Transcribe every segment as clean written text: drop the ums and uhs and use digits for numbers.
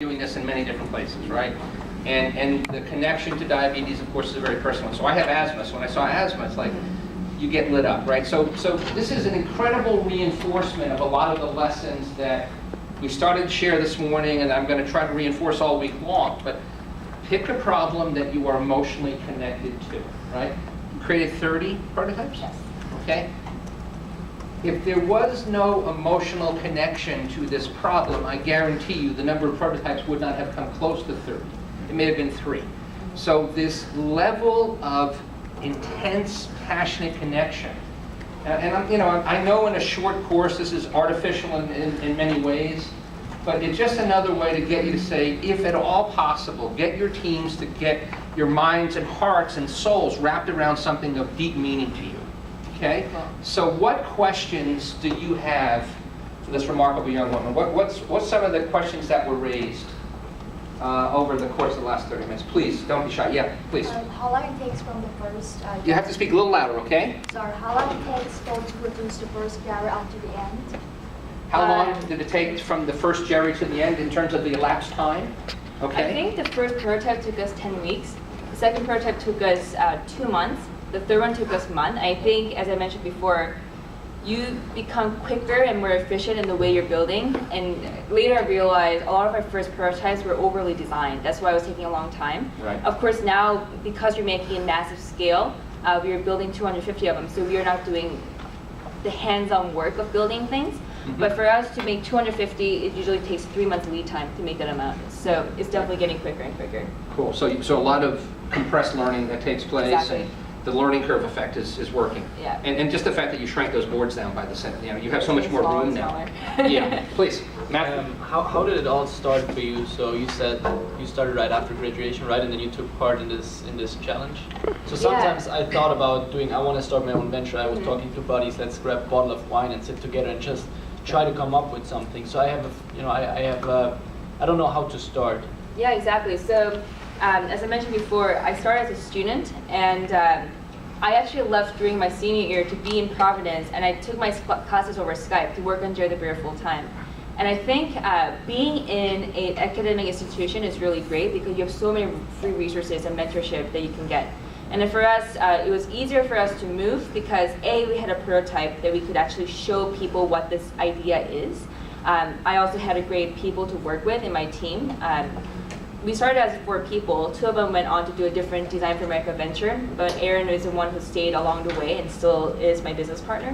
doing this in many different places, right? And the connection to diabetes, of course, is a very personal one. So I have asthma, so when I saw asthma, it's like, you get lit up, right? So this is an incredible reinforcement of a lot of the lessons that we started to share this morning, and I'm going to try to reinforce all week long. But pick a problem that you are emotionally connected to, right? You created 30 prototypes? Yes. Okay? If there was no emotional connection to this problem, I guarantee you the number of prototypes would not have come close to 30. It may have been 3. So this level of intense, passionate connection, and I know in a short course this is artificial in many ways, but it's just another way to get you to say, if at all possible, get your teams to get your minds and hearts and souls wrapped around something of deep meaning to you. Okay? So what questions do you have for this remarkable young woman? What's some of the questions that were raised over the course of the last 30 minutes? Please, don't be shy. Yeah, please. How long it takes from the first... You have to speak a little louder, okay? Sorry, how long it takes to produce the first Jerry up to the end? How long did it take from the first Jerry to the end in terms of the elapsed time? Okay. I think the first prototype took us 10 weeks. The second prototype took us 2 months. The third one took us a month. I think, as I mentioned before, you become quicker and more efficient in the way you're building. And later I realized a lot of our first prototypes were overly designed. That's why it was taking a long time. Right. Of course, now, because you're making a massive scale, we are building 250 of them. So we are not doing the hands-on work of building things. Mm-hmm. But for us to make 250, it usually takes 3 months lead time to make that amount. So it's definitely getting quicker and quicker. Cool. So a lot of compressed learning that takes place. Exactly. And the learning curve effect is working. Yeah. And just the fact that you shrank those boards down by the center, you have so much more Smaller room and now. smaller. Yeah, please. Matt? How did it all start for you? So you said you started right after graduation, right? And then you took part in this challenge. So sometimes I thought about I want to start my own venture. I was talking to buddies, let's grab a bottle of wine and sit together and just try to come up with something. So I don't know how to start. Yeah, exactly. So as I mentioned before, I started as a student, and I actually left during my senior year to be in Providence, and I took my classes over Skype to work on Jerry the Bear full time. And I think being in an academic institution is really great because you have so many free resources and mentorship that you can get. And then for us, it was easier for us to move because we had a prototype that we could actually show people what this idea is. I also had great people to work with in my team. We started as 4 people. 2 of them went on to do a different Design for America venture, but Aaron is the one who stayed along the way and still is my business partner.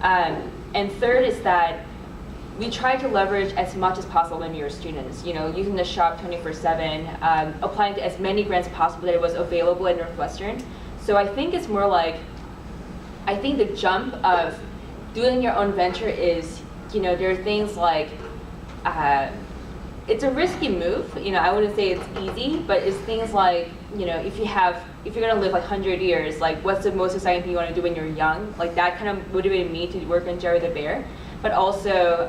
And third is that we try to leverage as much as possible when we were students, using the shop 24/7, applying to as many grants possible that it was available at Northwestern. So I think it's more like, I think the jump of doing your own venture is, there are things like, it's a risky move. I wouldn't say it's easy, but it's things like, if you're gonna live like 100 years, like what's the most exciting thing you want to do when you're young? Like that kind of motivated me to work on Jerry the Bear. But also,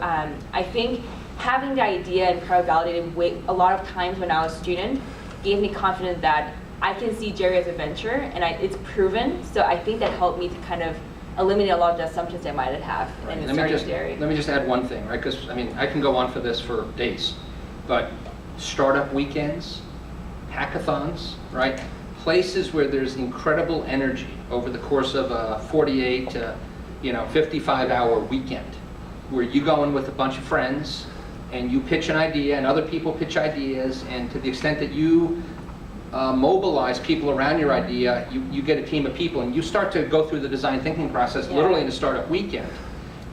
I think having the idea and product validated a lot of times when I was a student gave me confidence that I can see Jerry as a venture, and it's proven. So I think that helped me to kind of eliminate a lot of the assumptions I might have in starting Jerry. Let me just add one thing, right? Because I can go on for this for days, but startup weekends, hackathons, right? Places where there's incredible energy over the course of a 48 to 55-hour weekend, where you go in with a bunch of friends and you pitch an idea and other people pitch ideas, and to the extent that you mobilize people around your idea, you get a team of people and you start to go through the design thinking process literally in a startup weekend.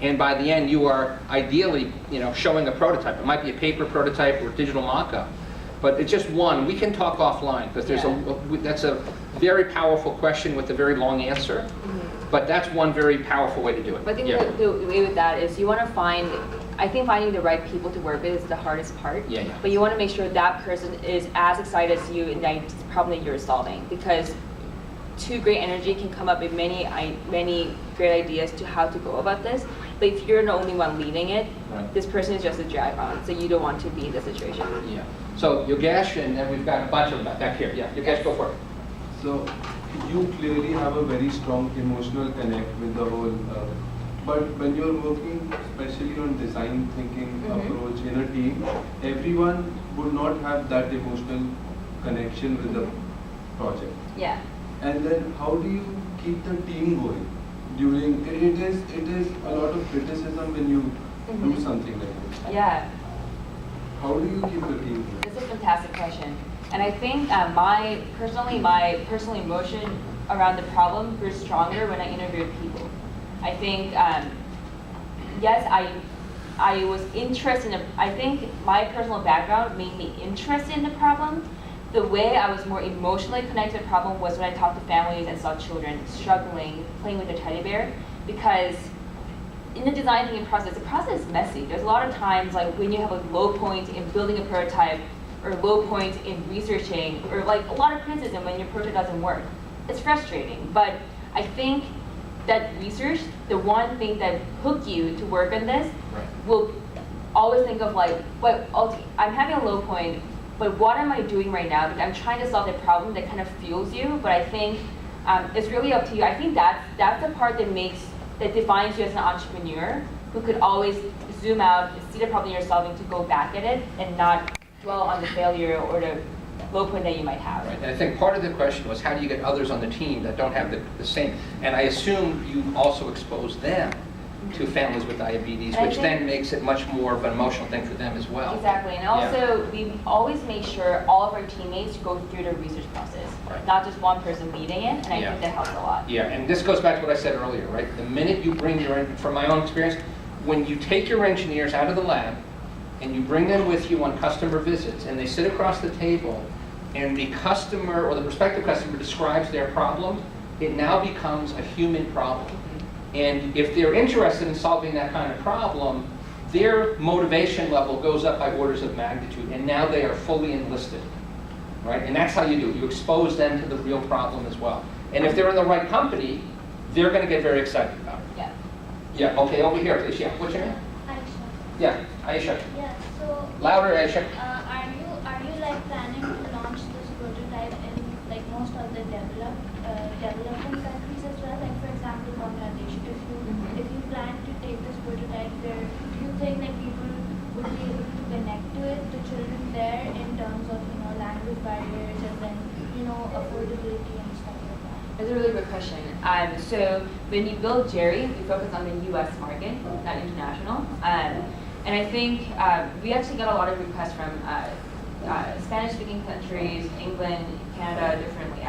And by the end, you are ideally, showing a prototype. It might be a paper prototype or digital mock-up, but it's just one. We can talk offline because that's a very powerful question with a very long answer. Mm-hmm. But that's one very powerful way to do it. I think the way with that is you want to finding the right people to work with is the hardest part. Yeah. But you want to make sure that person is as excited as you in the problem that you're solving, because too great energy can come up with many great ideas to how to go about this. But if you're the only one leading it, this person is just a drag on. So you don't want to be in this situation. Yeah. So Yogesh, and then we've got a bunch of them back here. Yeah, Yogesh, go for it. So you clearly have a very strong emotional connect with the whole But when you're working especially on design thinking approach in a team, everyone would not have that emotional connection with the project. Yeah. And then how do you keep the team going during it is a lot of criticism when you do something like this. Yeah. How do you keep the team going? That's a fantastic question. And I think my personal emotion around the problem grew stronger when I interviewed people. I think, yes, I was interested in, I think my personal background made me interested in the problem. The way I was more emotionally connected to the problem was when I talked to families and saw children struggling, playing with their teddy bear, because in the design thinking process, the process is messy. There's a lot of times like when you have a low point in building a prototype or low point in researching, or like a lot of criticism when your prototype doesn't work. It's frustrating, but I think that research, the one thing that hooked you to work on this, will always think of like, I'm having a low point, but what am I doing right now? Because I'm trying to solve the problem that kind of fuels you, but I think it's really up to you. I think that's the part that defines you as an entrepreneur, who could always zoom out, see the problem you're solving to go back at it and not dwell on the failure or the low point that you might have. Right. And I think part of the question was, how do you get others on the team that don't have the same? And I assume you also expose them to families with diabetes, which then makes it much more of an emotional thing for them as well. Exactly. And also, we always make sure all of our teammates go through the research process, not just one person leading it, and I think that helps a lot. Yeah, and this goes back to what I said earlier, right? The minute you bring from my own experience, when you take your engineers out of the lab and you bring them with you on customer visits, and they sit across the table, and the customer or the prospective customer describes their problem, it now becomes a human problem. And if they're interested in solving that kind of problem, their motivation level goes up by orders of magnitude, and now they are fully enlisted, right? And that's how you do it. You expose them to the real problem as well. And if they're in the right company, they're going to get very excited about it. Yeah. Yeah, okay, over here, please. Yeah, what's your name? Aisha. Yeah, Aisha. Yeah, so Louder, Aisha. are you like planning to launch this prototype in like most of the developing countries as well? Like for example, Bangladesh. If you plan to take this prototype there, do you think like people would be able to connect to it, the children there, in terms of language barriers and then affordability and stuff like that? That's a really good question. So when you build Jerry, we focus on the U.S. market, not international. And I think we actually got a lot of requests from Spanish-speaking countries, England, Canada, different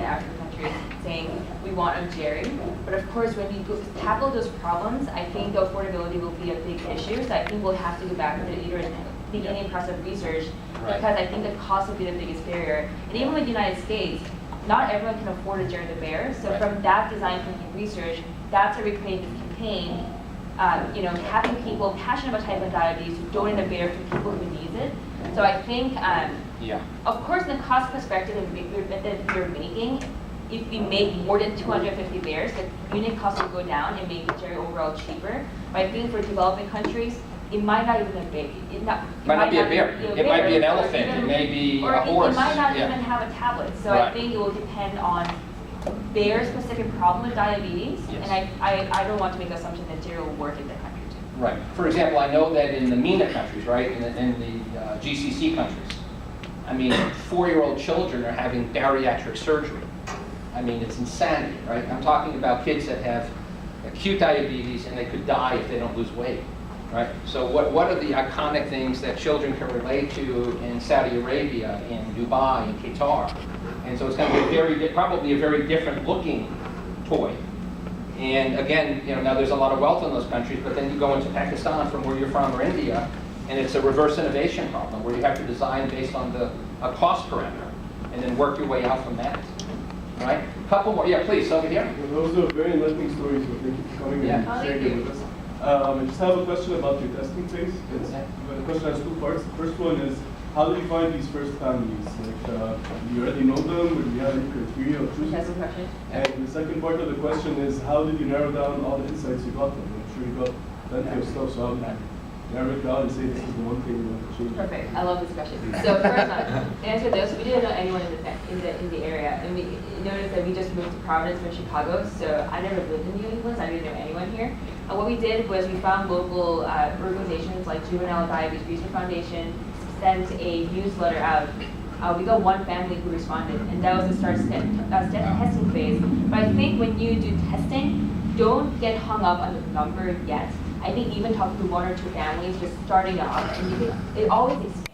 African countries, saying we want a Jerry. But of course, when we tackle those problems, I think the affordability will be a big issue. So I think we'll have to go back to the beginning process of research, because I think the cost will be the biggest barrier. And even with the United States, not everyone can afford a Jerry the Bear. So from that design thinking research, that's a recreative campaign. Having people passionate about type 1 diabetes who donate a bear to people who need it. So I think, of course, the cost perspective that we're making, if we make more than 250 bears, the unit cost will go down and make Jerry overall cheaper. But I think for developing countries, it might not even be a baby. It might not be a bear. It might be an elephant. It may be a horse. It might not even have a tablet. So I think it will depend on their specific problem with diabetes. And I don't want to make the assumption that Jerry will work in their country too. Right. For example, I know that in the MENA countries, right, in the GCC countries, 4-year-old children are having bariatric surgery. It's insanity, right? I'm talking about kids that have acute diabetes and they could die if they don't lose weight. Right. So what are the iconic things that children can relate to in Saudi Arabia, in Dubai, in Qatar? And so it's going to be probably a very different looking toy. And again, now there's a lot of wealth in those countries, but then you go into Pakistan from where you're from, or India, and it's a reverse innovation problem where you have to design based on a cost parameter and then work your way out from that. Right? A couple more. Yeah, please, over here. Well, those are very enlightening stories, so thank you for coming and sharing them with us. I just have a question about your testing phase. The question has two parts. The first one is, how do you find these first families? Like, do you already know them, or do you have any criteria of choosing? That's a question. And the second part of the question is, how did you narrow down all the insights you got from them? I'm sure you got plenty of stuff, so how did you narrow it down and say this is the one thing you want to change? Perfect. I love this question. So first one, to answer this, we didn't know anyone in the area, and we noticed that we just moved to Providence from Chicago. So I never lived in New England, so I didn't know anyone here. what we did was we found local organizations like Juvenile Diabetes Research Foundation, sent a newsletter out. We got one family who responded, and that was the testing phase. But I think when you do testing, don't get hung up on the number yet. I think even talking to 1 or 2 families just starting off, and it always expands.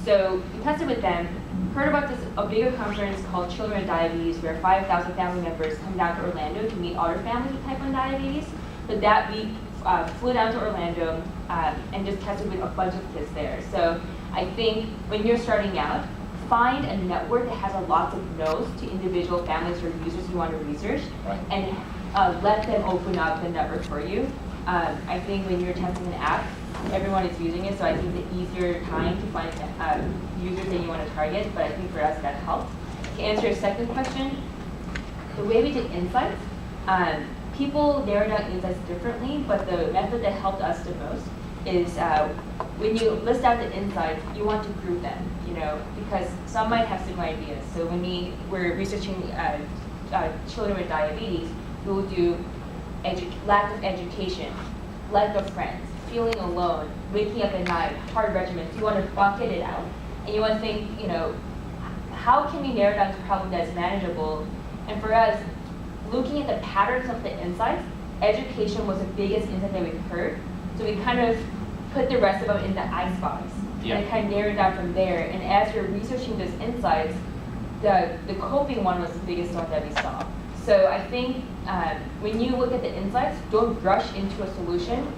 So we tested with them, heard about a bigger conference called Children with Diabetes, where 5,000 family members come down to Orlando to meet other families with type 1 diabetes. So that week, flew down to Orlando and just tested with a bunch of kids there. So I think when you're starting out, find a network that has a lot of no's to individual families or users you want to research, Right. and let them open up the network for you. I think when you're testing an app, everyone is using it, so I think the easier time to find users that you want to target, but I think for us that helped. To answer your second question, the way we did insights, people narrow down insights differently, but the method that helped us the most is when you list out the insights, you want to group them, because some might have similar ideas. So when we were researching children with diabetes, we will do lack of education, lack of friends, feeling alone, waking up at night, hard regimens. You want to bucket it out, and you want to think, how can we narrow down to a problem that's manageable? And for us, looking at the patterns of the insights, education was the biggest insight that we heard. So we kind of put the rest of them in the icebox, and kind of narrowed down from there. And as you're researching those insights, the coping one was the biggest one that we saw. So I think when you look at the insights, don't rush into a solution.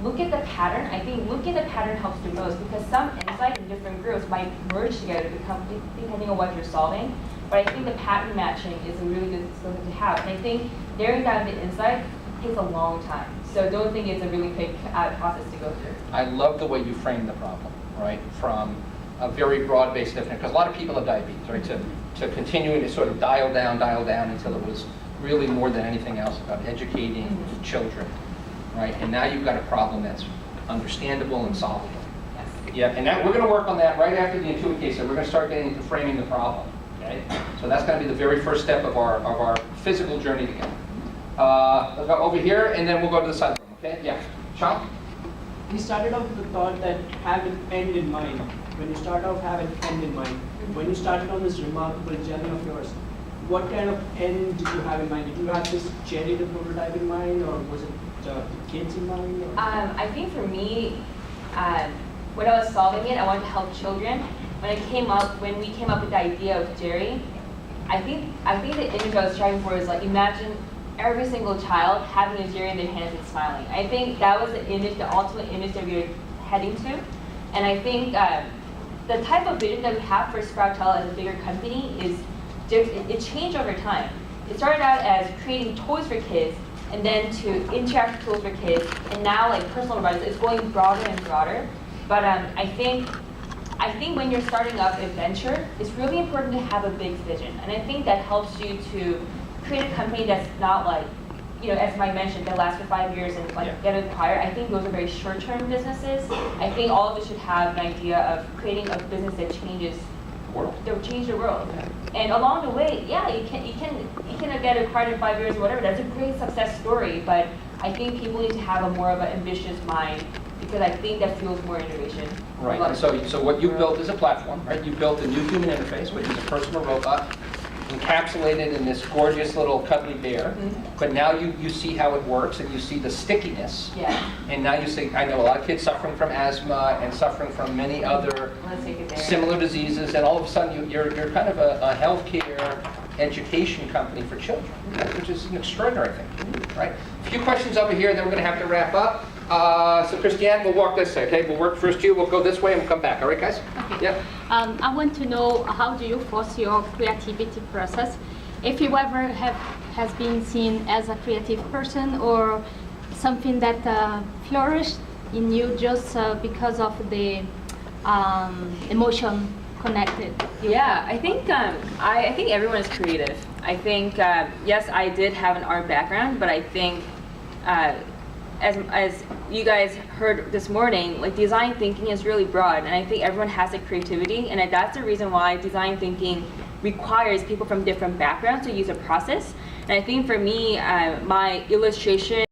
Look at the pattern. I think looking at the pattern helps the most, because some insights in different groups might merge together depending on what you're solving. But I think the pattern matching is a really good skill to have. And I think narrowing down the insight takes a long time. So don't think it's a really quick process to go through. I love the way you frame the problem, right? From a very broad-based definition, because a lot of people have diabetes, right? To continuing to sort of dial down until it was really more than anything else about educating children, right? And now you've got a problem that's understandable and solvable. Yes. Yeah, and we're going to work on that right after the Intuit case. So we're going to start getting into framing the problem. Okay, so that's going to be the very first step of our physical journey together. Let's go over here, and then we'll go to the side room. Okay? Yeah, Sean. We started off with the thought that have an end in mind. When you start off, have an end in mind. When you started on this remarkable journey of yours, what kind of end did you have in mind? Did you have this cherry to prototype in mind, or was it the kids in mind? I think for me, when I was solving it, I wanted to help children. When we came up with the idea of Jerry, I think the image I was striving for is like, imagine every single child having a Jerry in their hands and smiling. I think that was the image, the ultimate image that we were heading to. And I think the type of vision that we have for Sproutel as a bigger company is it changed over time. It started out as creating toys for kids, and then to interactive tools for kids, and now like personal devices, it's going broader and broader. But I think when you're starting up a venture, it's really important to have a big vision. And I think that helps you to create a company that's not like, as Mike mentioned, that lasts for 5 years and get acquired. I think those are very short-term businesses. I think all of us should have an idea of creating a business that changes the world. And along the way, you can get acquired in 5 years or whatever. That's a great success story, but I think people need to have a more of an ambitious mind, because I think that fuels more innovation. Right, and so what you built is a platform, right? You built a new human interface, which is a personal robot, encapsulated in this gorgeous little cuddly bear. But now you see how it works, and you see the stickiness. Yeah. And now you see, I know a lot of kids suffering from asthma and suffering from many other Let's take it there. similar diseases, and all of a sudden you're kind of a healthcare education company for children, which is an extraordinary thing, right? A few questions over here, then we're going to have to wrap up. So Christiane, we'll walk this way, okay? We'll work first you, we'll go this way, and we'll come back. All right, guys? Okay. Yeah. I want to know, how do you foster your creativity process? If you ever has been seen as a creative person, or something that flourished in you just because of the emotion connected. Yeah, I think everyone is creative. I think yes, I did have an art background, but I think as you guys heard this morning, like design thinking is really broad, and I think everyone has a creativity, and that's the reason why design thinking requires people from different backgrounds to use a process. And I think for me, my illustration